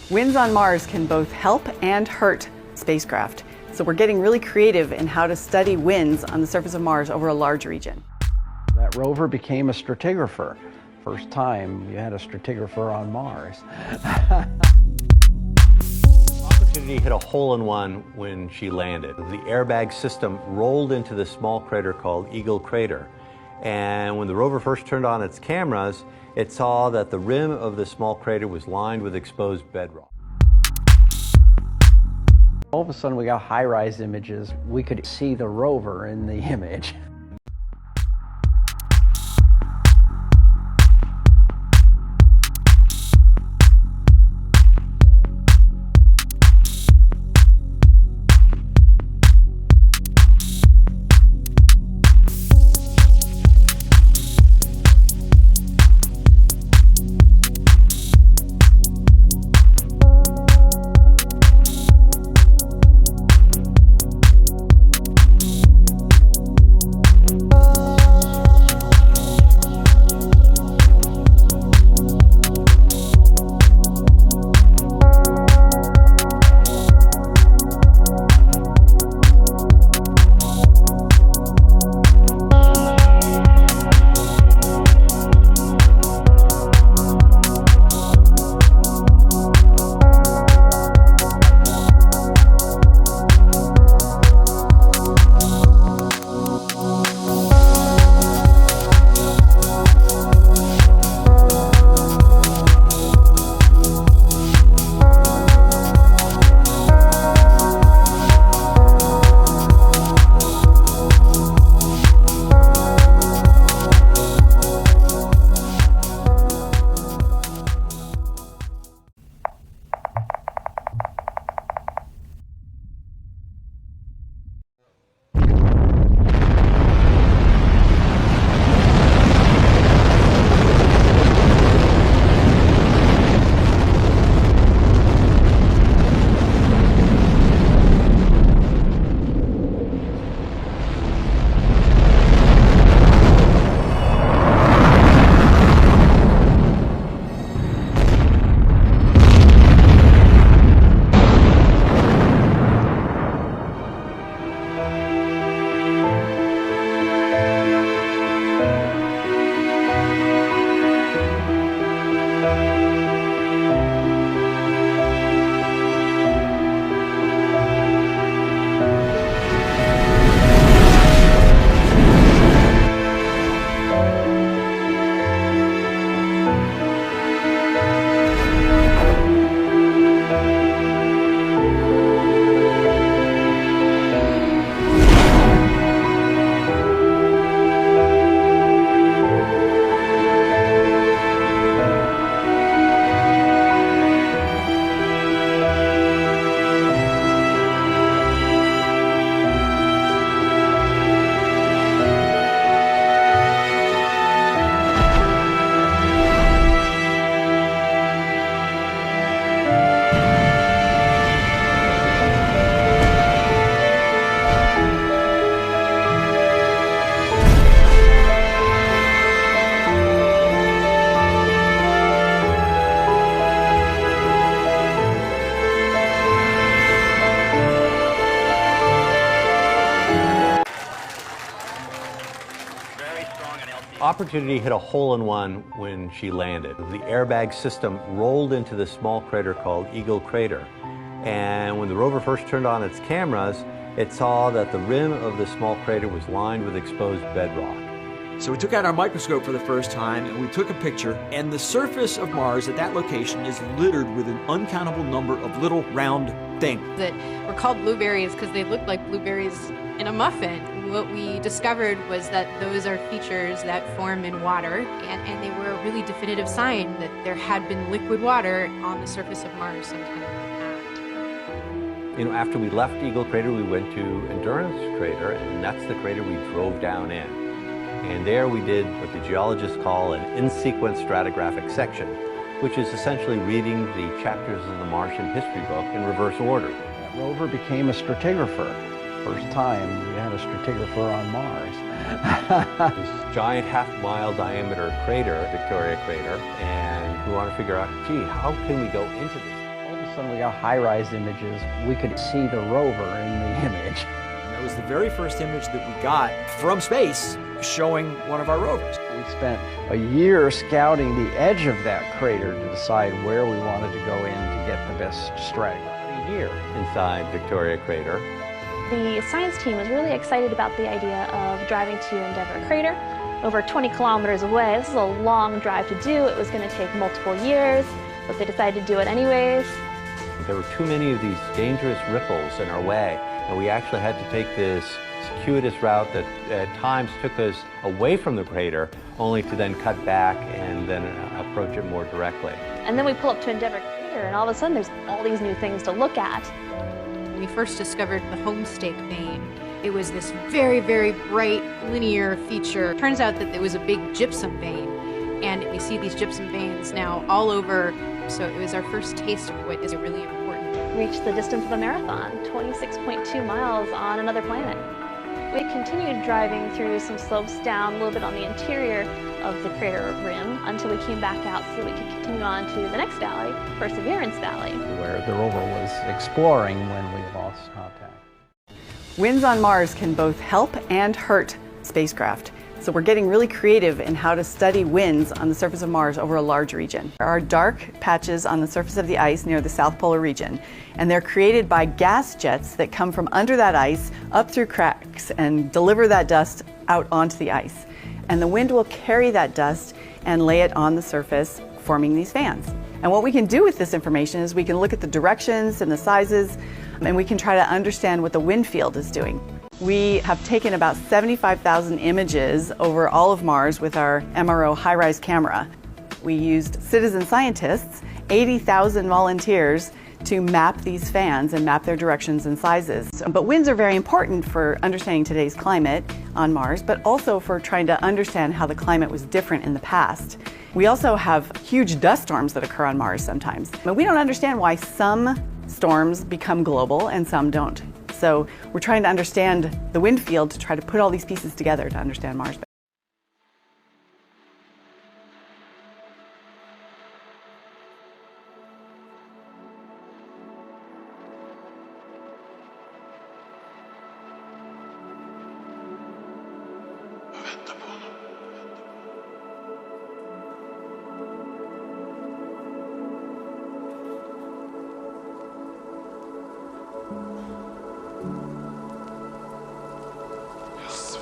Winds on Mars can both help and hurt spacecraft. So we're getting really creative in how to study winds on the surface of Mars over a large region. That rover became a stratigrapher. First time you had a stratigrapher on Mars. Opportunity hit a hole-in-one when she landed. The airbag system rolled into this small crater called Eagle Crater. And when the rover first turned on its cameras, it saw that the rim of the small crater was lined with exposed bedrock. All of a sudden we got high-rise images. We could see the rover in the image. Opportunity hit a hole-in-one when she landed. The airbag system rolled into this small crater called Eagle Crater. And when the rover first turned on its cameras, it saw that the rim of the small crater was lined with exposed bedrock. So we took out our microscope for the first time and we took a picture, and the surface of Mars at that location is littered with an uncountable number of little round things. That were called blueberries because they looked like blueberries in a muffin. What we discovered was that those are features that form in water, and they were a really definitive sign that there had been liquid water on the surface of Mars sometime in the past. After we left Eagle Crater, we went to Endurance Crater, and that's the crater we drove down in. And there we did what the geologists call an in-sequence stratigraphic section, which is essentially reading the chapters of the Martian history book in reverse order. That rover became a stratigrapher. First time we had a stratigrapher on Mars. This giant half-mile diameter crater, Victoria Crater, and we want to figure out, gee, how can we go into this? All of sudden we got high-rise images. We could see the rover in the image. And that was the very first image that we got from space showing one of our rovers. We spent a year scouting the edge of that crater to decide where we wanted to go in to get the best strike. A year inside Victoria Crater. The science team was really excited about the idea of driving to Endeavour Crater, over 20 kilometers away. This is a long drive to do. It was going to take multiple years, but they decided to do it anyways. There were too many of these dangerous ripples in our way, and we actually had to take this circuitous route that at times took us away from the crater, only to then cut back and then approach it more directly. And then we pull up to Endeavour Crater, and all of a sudden there's all these new things to look at. When we first discovered the homestake vein, it was this very, very bright linear feature. Turns out that it was a big gypsum vein, and we see these gypsum veins now all over. So it was our first taste of what is really important. Reached the distance of a marathon, 26.2 miles on another planet. We continued driving through some slopes down a little bit on the interior of the crater rim until we came back out so that we could continue on to the next valley, Perseverance Valley, where the rover was exploring when we lost contact. Winds on Mars can both help and hurt spacecraft. So we're getting really creative in how to study winds on the surface of Mars over a large region. There are dark patches on the surface of the ice near the South Polar region, and they're created by gas jets that come from under that ice up through cracks and deliver that dust out onto the ice. And the wind will carry that dust and lay it on the surface, forming these fans. And what we can do with this information is we can look at the directions and the sizes, and we can try to understand what the wind field is doing. We have taken about 75,000 images over all of Mars with our MRO high-rise camera. We used citizen scientists, 80,000 volunteers, to map these fans and map their directions and sizes. But winds are very important for understanding today's climate on Mars, but also for trying to understand how the climate was different in the past. We also have huge dust storms that occur on Mars sometimes. But we don't understand why some storms become global and some don't. So we're trying to understand the wind field to try to put all these pieces together to understand Mars better. Yes.